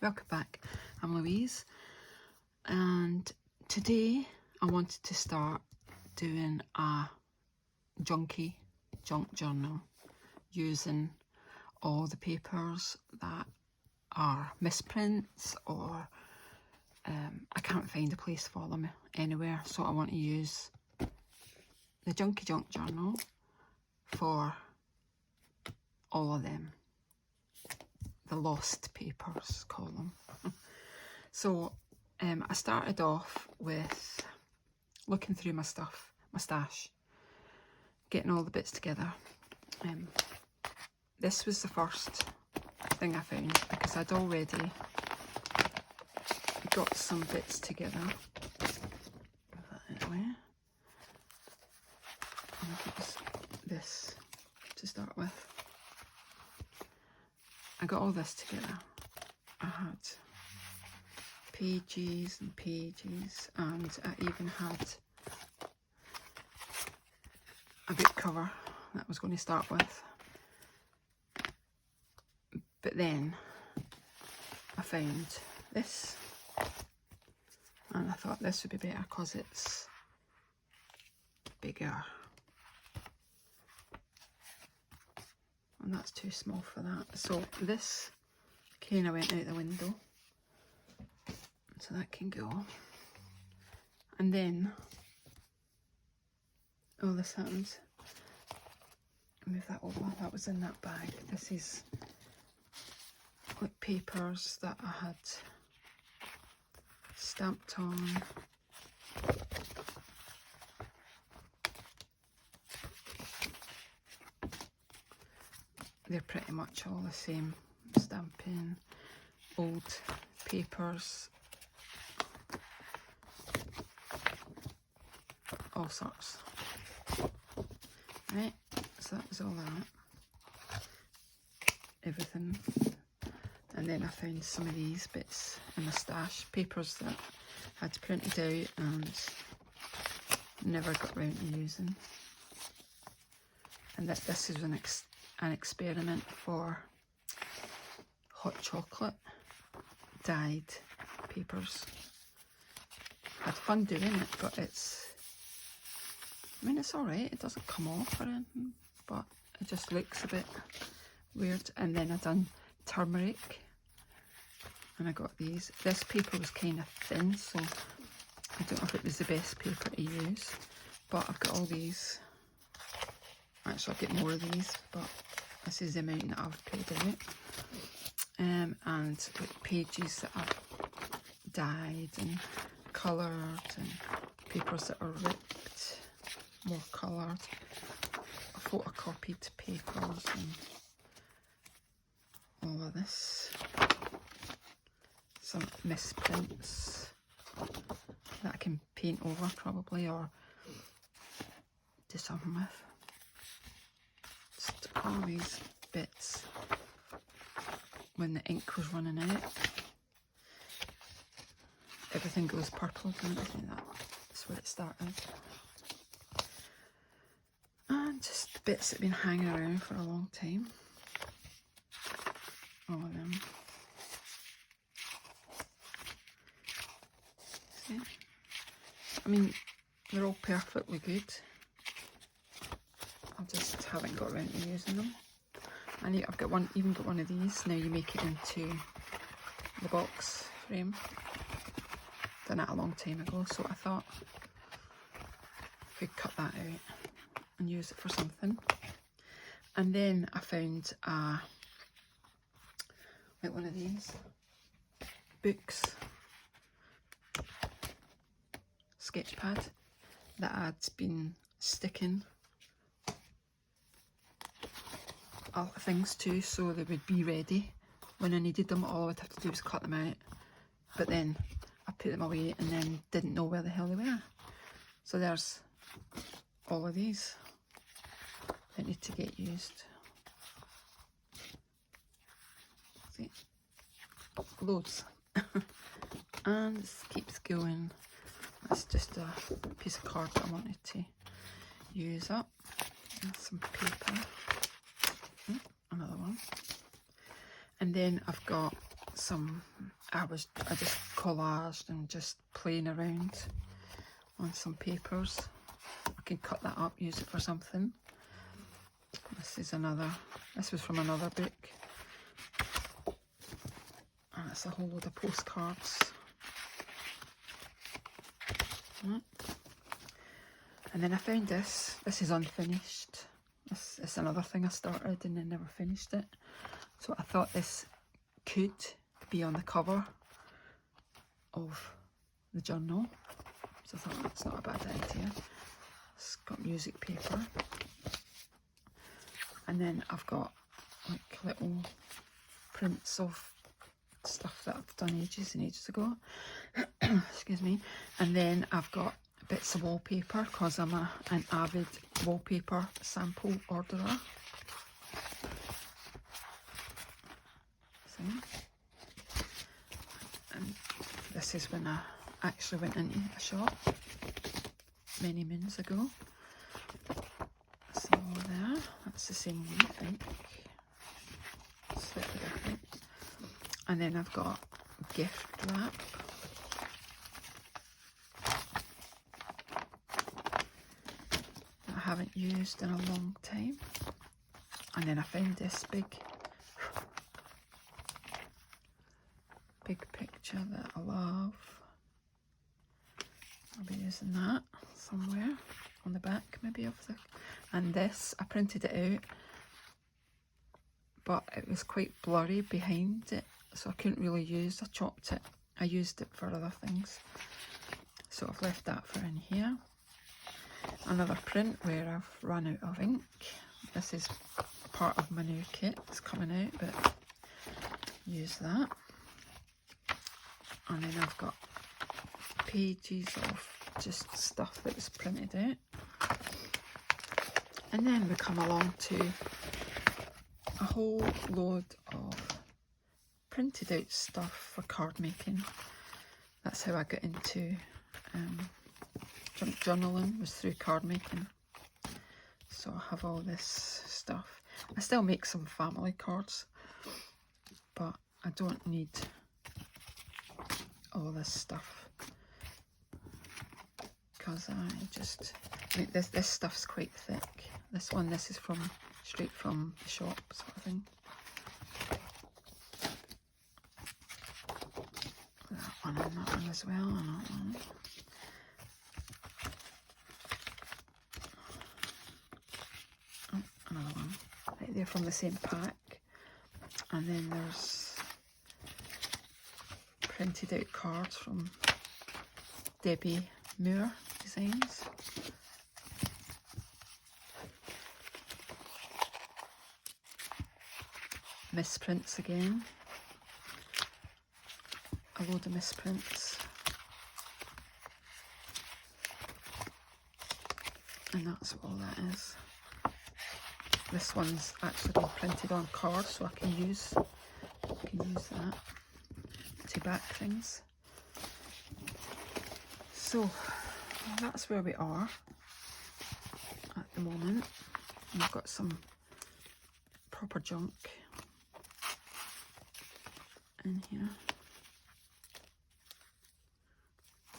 Welcome back. I'm Louise, and today I wanted to start doing a Junky junk journal using all the papers that are misprints, or I can't find a place for them anywhere, so I want to use the Junky junk journal for all of them. The lost papers, call them. So I started off with looking through my stuff, my stash, getting all the bits together. This was the first thing I found because I'd already got some bits together. Move that out of the way. I think it was this to start with. I got all this together. I had pages and pages, and I even had a book cover that I was going to start with. But then I found this, and I thought this would be better because it's bigger. And that's too small for that. So this kind of went out the window. So that can go. And then, oh, this happens. Move that over. That was in that bag. This is like papers that I had stamped on. They're pretty much all the same stamping, old papers, all sorts. Right, so that was all that, everything. And then I found some of these bits in my stash, papers that I had printed out and never got round to using. And this is an experiment for hot chocolate dyed papers. I had fun doing it, but it's alright, it doesn't come off or anything, but it just looks a bit weird. And then I done turmeric, and I got these. This paper was kind of thin, so I don't know if it was the best paper to use, but I've got all these. Actually, I'll get more of these, but this is the amount that I've paid out. And like pages that I've dyed and coloured, and papers that are ripped, more coloured, photocopied papers, and all of this. Some misprints that I can paint over probably, or do something with. All these bits when the ink was running out. Everything goes purple, and everything. That's where it started. And just bits that have been hanging around for a long time. All of them. See? I mean, they're all perfectly good. I just haven't got around to using them. And I've got one, even got one of these. Now you make it into the box frame. Done it a long time ago, so I thought I could cut that out and use it for something. And then I found like one of these books, sketch pad that I'd been sticking things to, so they would be ready when I needed them. All I would have to do was cut them out, but then I put them away and then didn't know where the hell they were. So there's all of these that need to get used. See, loads. And this keeps going. That's just a piece of card that I wanted to use up. And some paper. Another one. And then I've got I just collaged and just playing around on some papers. I can cut that up, use it for something. This was from another book. And it's a whole load of postcards. And then I found this. This is unfinished. It's another thing I started and then never finished it. So I thought this could be on the cover of the journal. So I thought that's not a bad idea. It's got music paper. And then I've got like little prints of stuff that I've done ages and ages ago. Excuse me. And then I've got bits of wallpaper because I'm an avid wallpaper sample orderer. See? And this is when I actually went into a shop many moons ago. So there, that's the same one, I think. Slightly different. And then I've got gift wrap. That I haven't used in a long time. And then I found this big picture that I love. I'll be using that somewhere on the back maybe of the... And this, I printed it out, but it was quite blurry behind it, so I couldn't really use. I chopped it. I used it for other things. So I've left that for in here. Another print where I've run out of ink. This is part of my new kit. It's coming out, but use that. And then I've got pages of just stuff that was printed out. And then we come along to a whole load of printed out stuff for card making. That's how I got into junk journaling, was through card making. So I have all this stuff. I still make some family cards, but I don't need all this stuff because I mean, this stuff's quite thick. This is straight from the shop sort of thing. That one and that one as well, and that one. Oh, another one. Right, they're from the same pack. And then there's printed out cards from Debbie Moore Designs. Misprints again. A load of misprints. And that's what all that is. This one's actually been printed on cards, so I can use that to back things. So that's where we are at the moment. And I've got some proper junk in here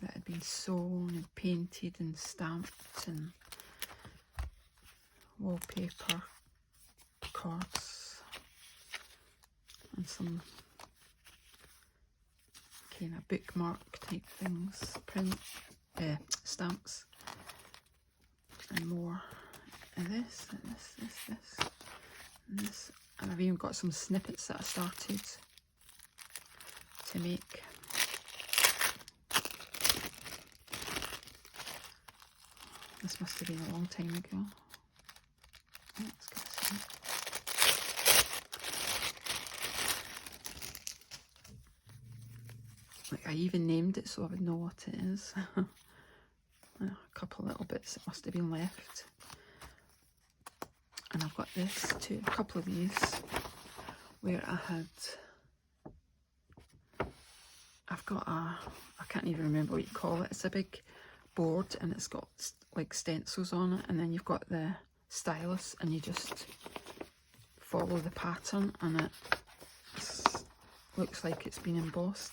that had been sewn and painted and stamped, and wallpaper, cards, and some kind of bookmark type things, stamps, and more. And this, and this. And I've even got some snippets that I started to make. This must have been a long time ago. Let's get this out. Like, I even named it so I would know what it is. A couple of little bits that must have been left. And I've got this too, a couple of these where I've got I can't even remember what you call it. It's a big board and it's got like stencils on it, and then you've got the stylus and you just follow the pattern, and it's looks like it's been embossed.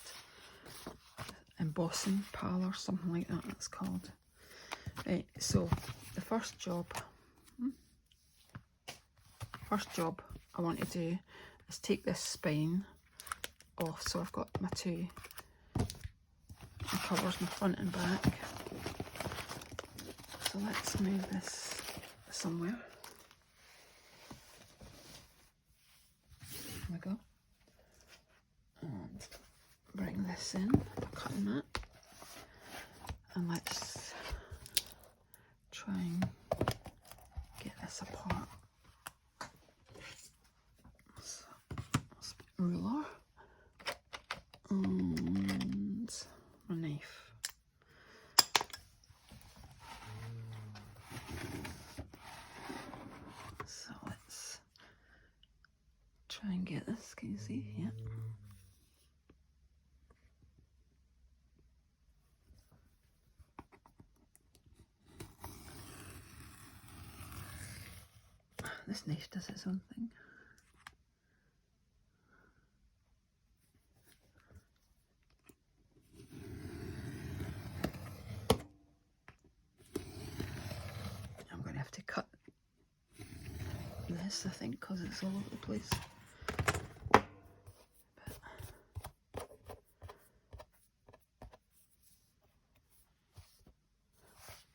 Embossing parlour, something like that it's called. Right, so the first job I want to do is take this spine off. So I've got my two covers, my front and back. So let's move this somewhere. There we go. And bring this in, cutting that. And let's try and get this apart. So, ruler and my knife. So let's try and get this. Can you see? Yeah. This knife does its own thing. I'm going to have to cut this, I think, because it's all over the place. A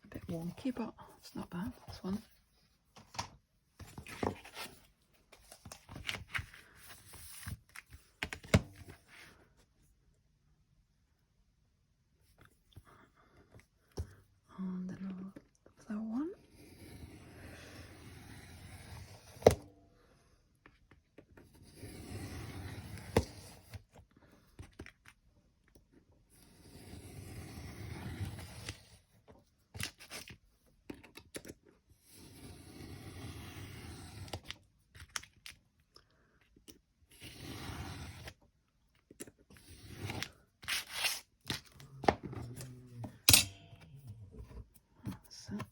bit wonky, but it's not bad, this one. And another one.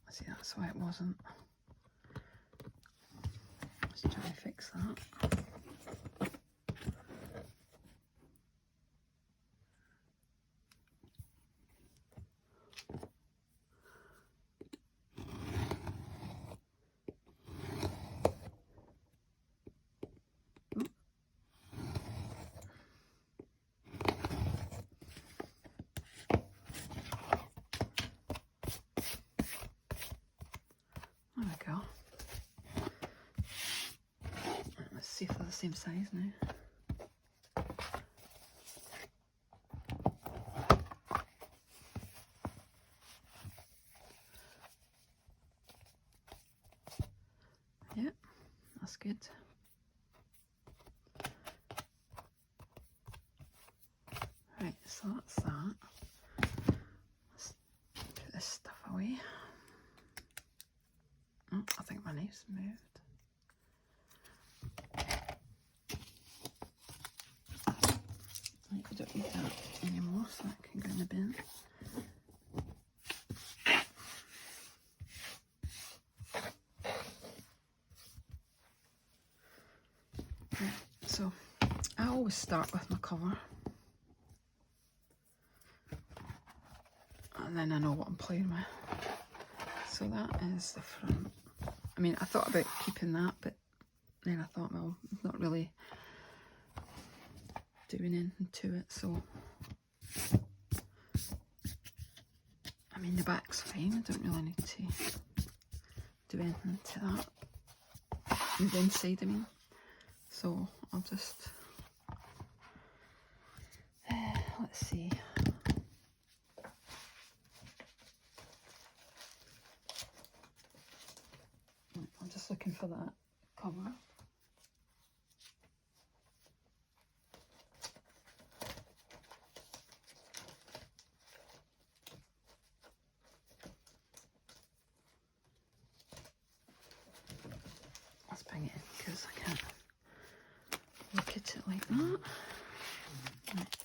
See, that's why it wasn't. Let's try and fix that. There we go. Let's see if they're the same size now. Yep, that's good. Right, so that's that. Let's put this stuff away. Oh, I think my knife's moved. I don't need that anymore, so that can go in the bin. Right, so I always start with my cover, and then I know what I'm playing with. So that is the front. I mean, I thought about keeping that, but then I thought, well, I'm not really doing anything to it, so I mean, the back's fine. I don't really need to do anything to that. The inside, I mean. So I'll just let's see. I'm just looking for that cover. Let's bring it in because I can't look at it like that. Right.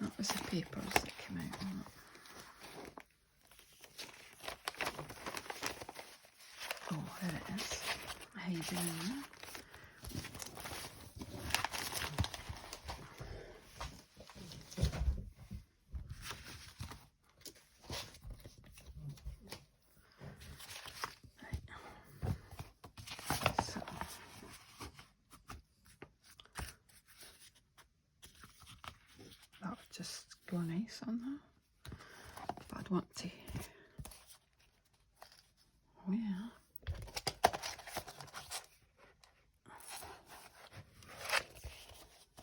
That was the papers that came out on it. Oh, there it is. Hiding in there. just go nice on that. But I'd want to, oh yeah,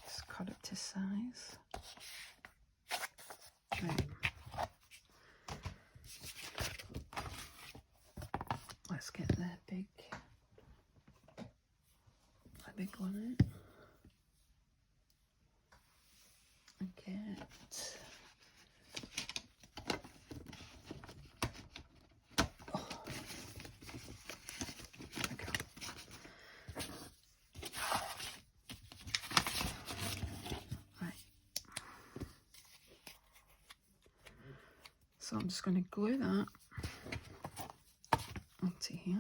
just cut it to size. Right. Let's get the big one out. And get, oh, okay. Right. So I'm just going to glue that onto here.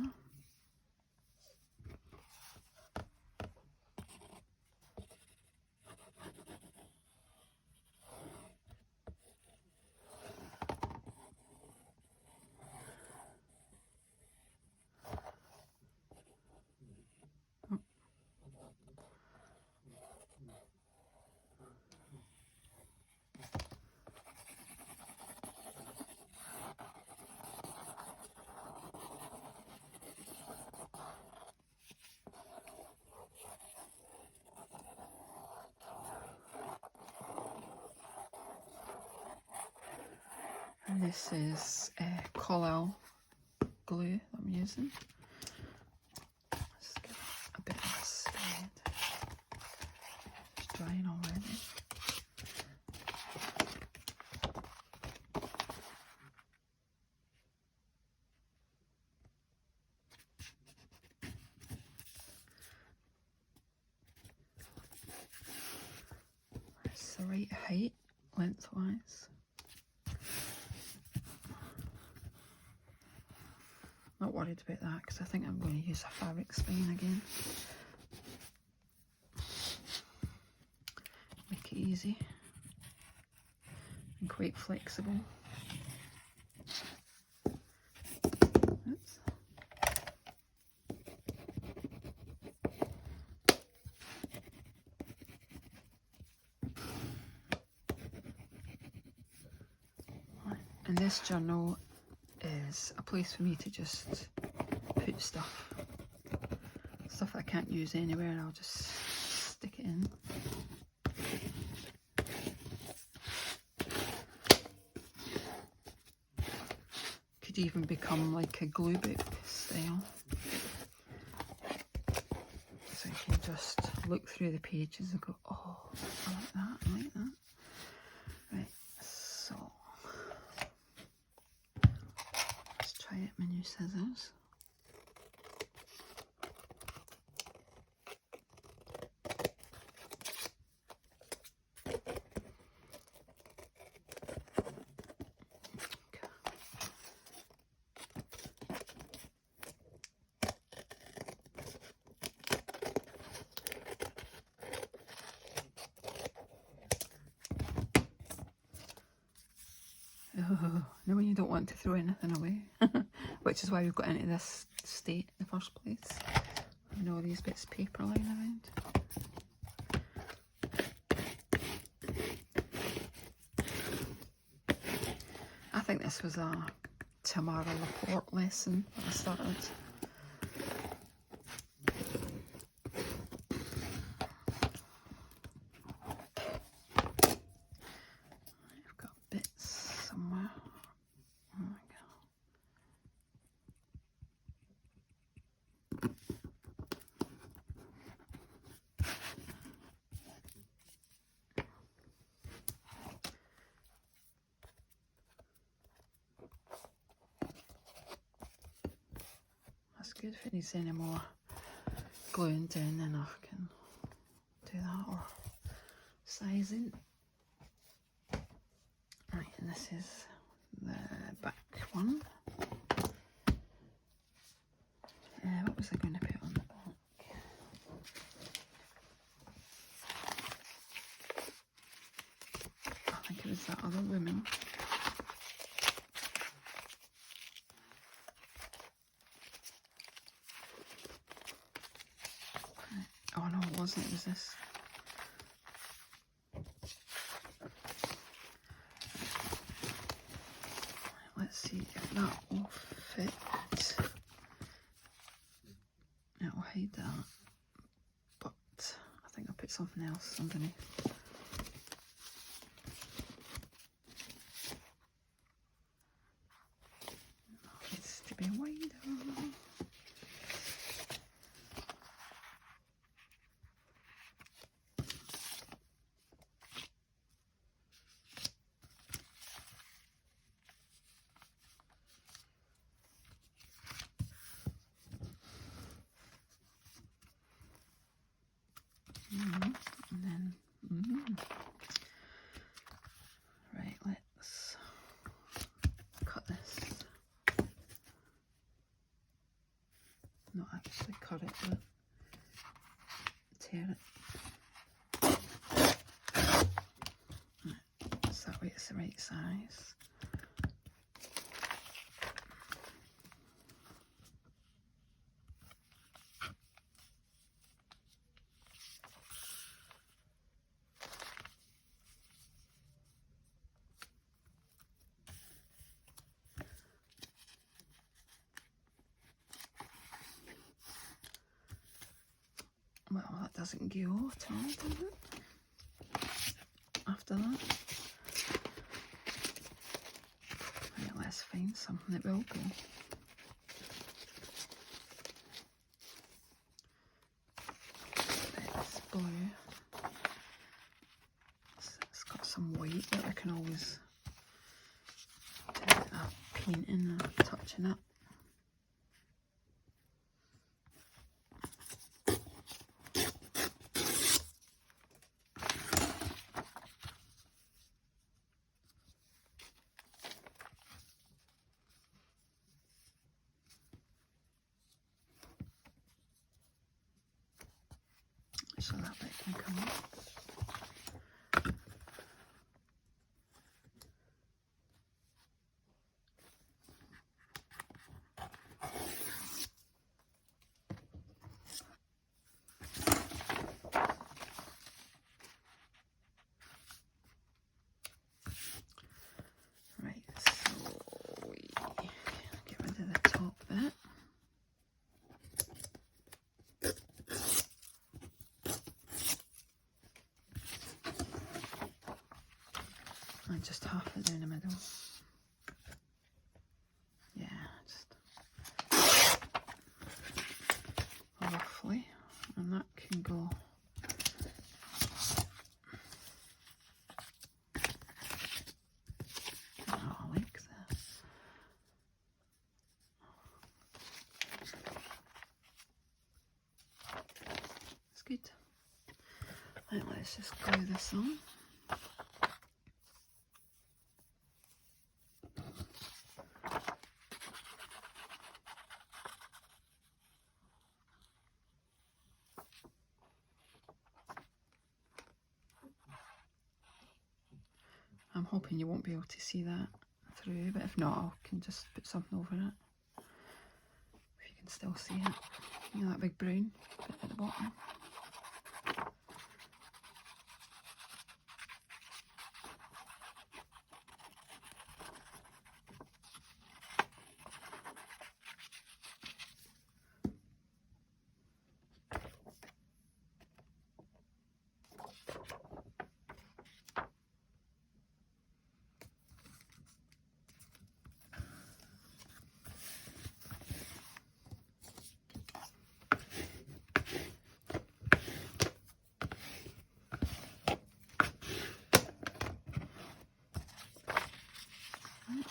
And this is Collel glue that I'm using. Let's give it a bit of a spread. It's drying already. It's the right height lengthwise. Not worried about that because I think I'm going to use a fabric spine again. Make it easy and quite flexible. Oops. And this journal is a place for me to just put stuff I can't use anywhere, and I'll just stick it in. Could even become like a glue book style, so you can just look through the pages and go, oh, I like that, I like that. Right, so let's try it, my new scissors. Oh, no, you don't want to throw anything away, which is why we've got into this state in the first place. You know, all these bits of paper lying around. I think this was a Tamara Laporte lesson that I started. I've got bits somewhere. There we go. That's good. If it needs any more gluing down, then I can do that, or sizing. Right, and this is the back one. What was I going to put on the back? I think it was that other woman. Oh no, it wasn't, it was this. something else underneath. It's to be wider. And then, right, let's cut this. Not actually cut it, but tear it. Right, so that way it's the right size. Well, that doesn't go at all, does it? After that. Right, let's find something that will go. It's blue. It's got some white that I can always do a bit of painting and touching up. So that bit can come up. Right, so we get rid of the top bit. And just half it down the middle. Yeah, just roughly. And that can go like this. It's good. Right, let's just glue this on. I'm hoping you won't be able to see that through, but if not, I can just put something over it. If you can still see it. You know that big brown bit at the bottom?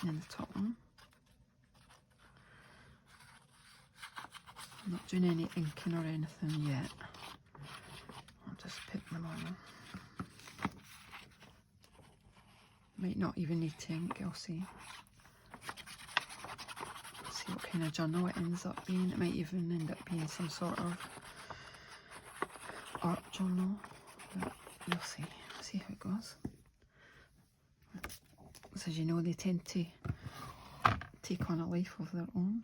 And the top one. I'm not doing any inking or anything yet. I'll just put them on. Might not even need to ink, I'll see. See what kind of journal it ends up being. It might even end up being some sort of art journal, but you'll see. See how it goes. So as you know, they tend to take on a life of their own.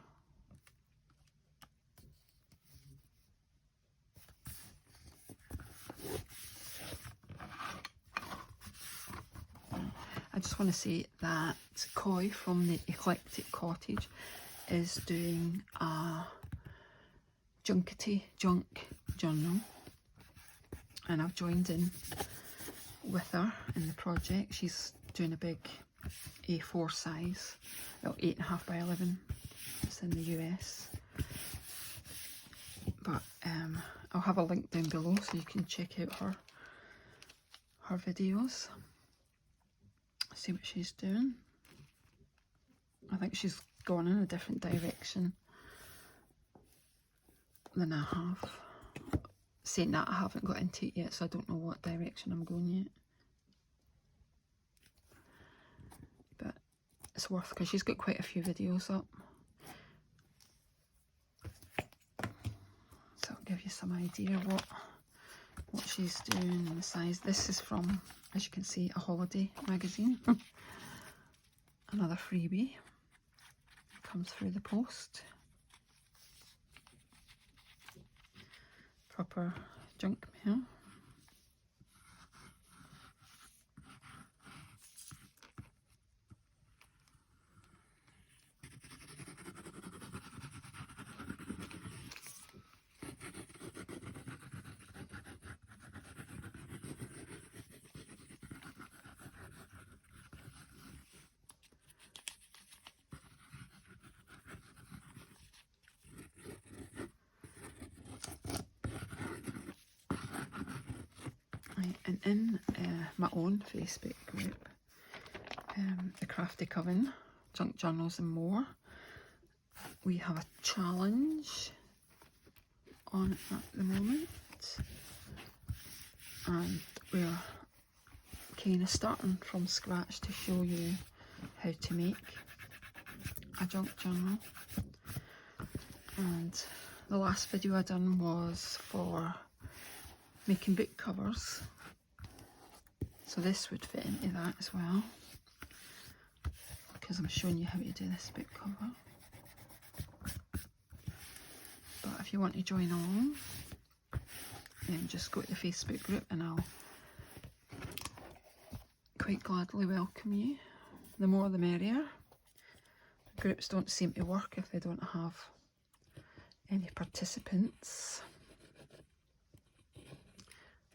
I just want to say that Coy from the Eclectic Cottage is doing a junk journal and I've joined in with her in the project. She's doing a big A4 size, well 8.5 by 11. It's in the US, but I'll have a link down below so you can check out her videos, see what she's doing. I think she's gone in a different direction than I have. Saying that, I haven't got into it yet, so I don't know what direction I'm going yet. But it's worth, because she's got quite a few videos up. So I'll give you some idea what she's doing and the size. This is from, as you can see, a holiday magazine. Another freebie. Comes through the post. Proper junk mail. And in my own Facebook group, the Crafty Coven, Junk Journals and More, we have a challenge on at the moment, and we're kind of starting from scratch to show you how to make a junk journal. And the last video I done was for making book covers, so this would fit into that as well, because I'm showing you how to do this book cover. But if you want to join along, then just go to the Facebook group and I'll quite gladly welcome you. The more the merrier. Groups don't seem to work if they don't have any participants.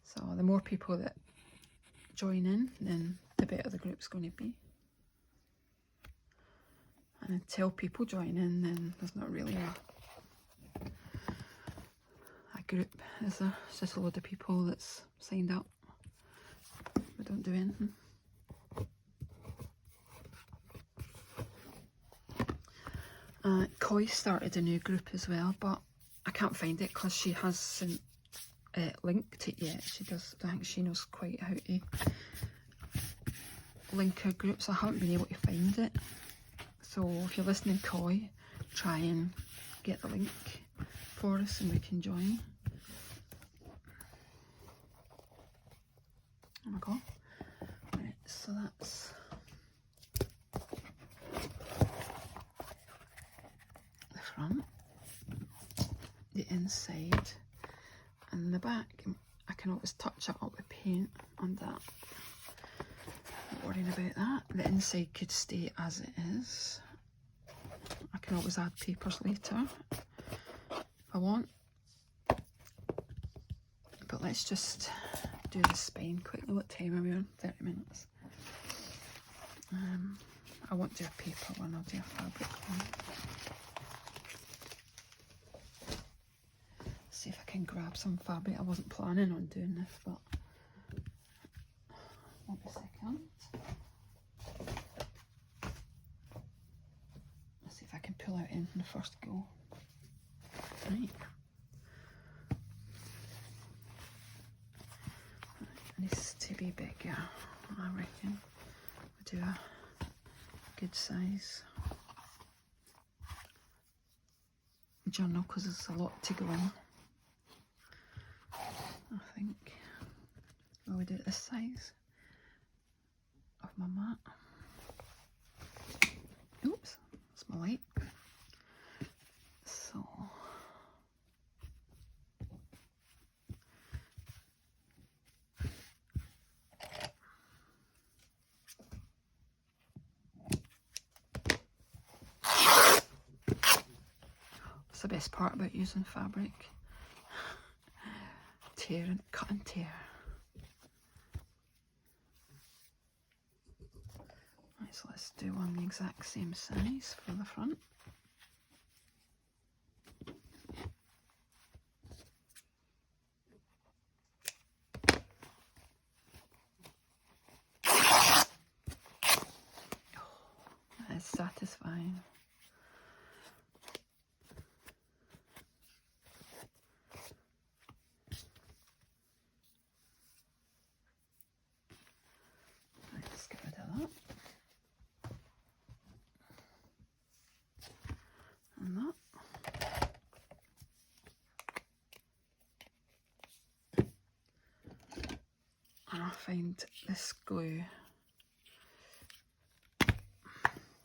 So the more people that join in, then the better the group's going to be. And until people join in, then there's not really a group, is there? It's just a load of people that's signed up. We don't do anything. Koi started a new group as well, but I can't find it because she hasn't linked it yet. I think she knows quite how to link her group, so I haven't been able to find it. So if you're listening, Koi, try and get the link for us and we can join. There we go. Right, so that's the front, the inside, and the back. I can always touch it up with paint on that. Not worrying about that. The inside could stay as it is. I can always add papers later if I want. But let's just do the spine quickly. What time are we on? 30 minutes. I won't do a paper one, I'll do a fabric one. See if I can grab some fabric. I wasn't planning on doing this, but won't be a second. Let's see if I can pull out anything first go. Right. It needs to be bigger, I reckon. We'll do a good size journal because there's a lot to go in. I think I'll do it this size of my mat. Oops, that's my light. So that's the best part about using fabric. cut and tear. Right, so let's do one the exact same size for the front. That is satisfying. Right, let's get rid of that. And that. And I find this glue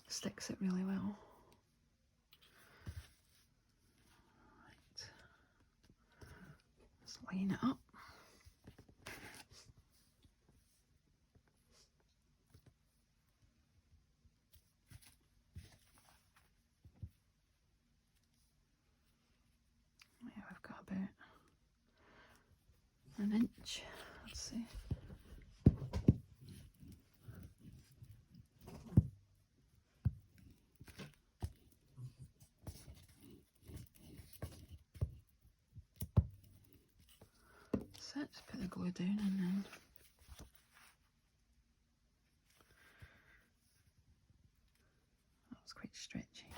sticks it really well. Right. Let's line it up. Yeah, we've got about an inch. Let's see. So just put the glue down and then that's quite stretchy.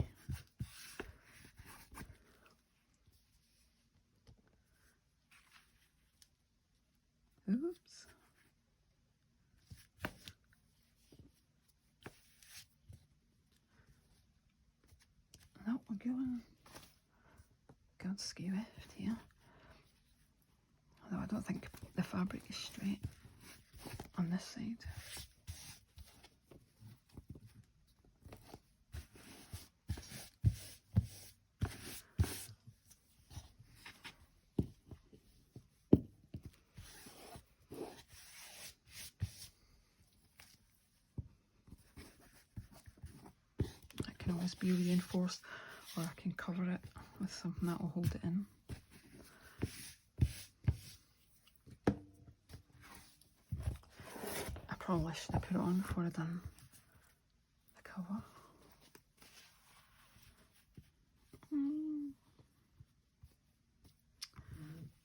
Oops. No, we're going skew left here. Although I don't think the fabric is straight on this side. It can always be reinforced, or I can cover it with something that will hold it in. I probably should have put it on before I done the cover.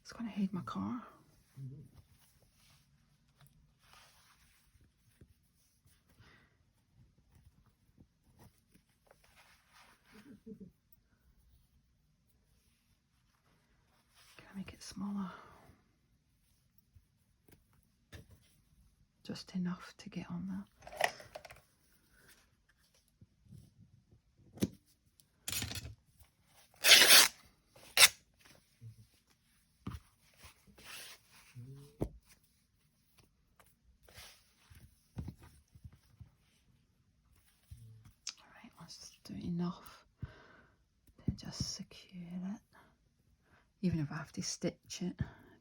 It's going to hide my car. Can I make it smaller? Just enough to get on there. Alright, let's do enough to just secure it. Even if I have to stitch it,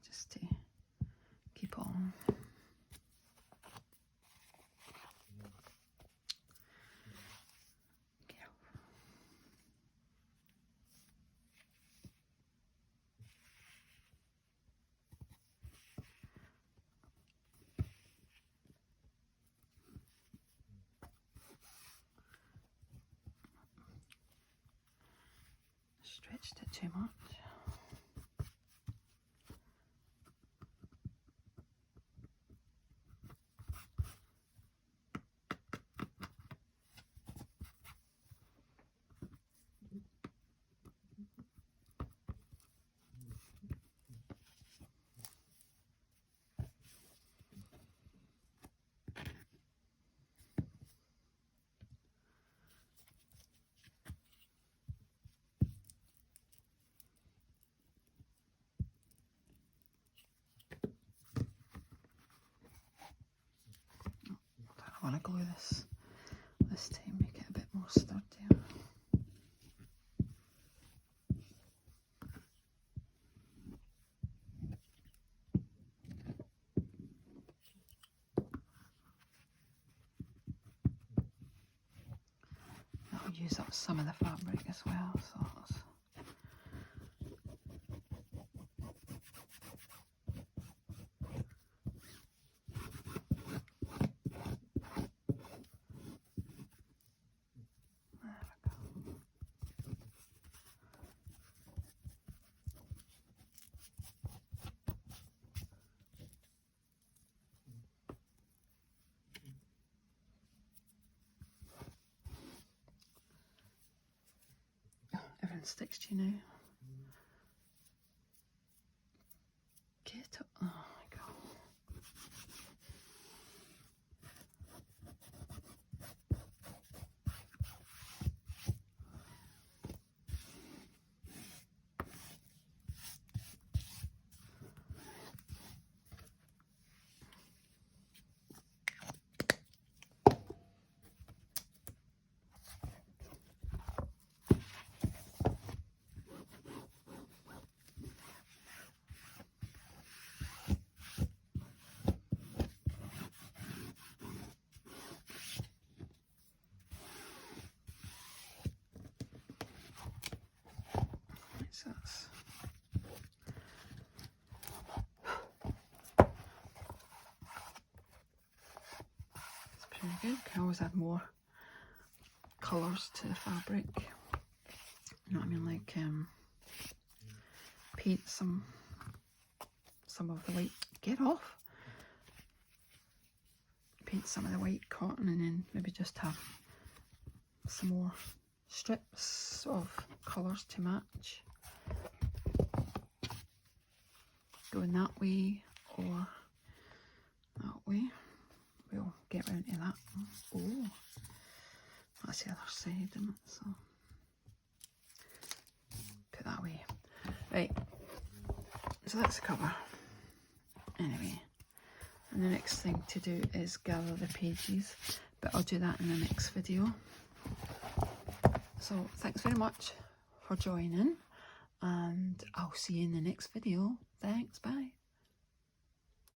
just to keep it on. Stretched it too much. I want to glue this time, make it a bit more sturdy. That'll use up some of the fabric as well, so that's sticks to you now. Get it. Oh my God. So that's pretty good. Can always add more colours to the fabric. You know what I mean? Like paint some of the white. Get off. Paint some of the white cotton and then maybe just have some more strips of colours to match. Going that way or that way. We'll get round to that. Oh, that's the other side, isn't it? So put that away. Right, so that's the cover. Anyway, and the next thing to do is gather the pages, but I'll do that in the next video. So thanks very much for joining, and I'll see you in the next video. Thanks, bye.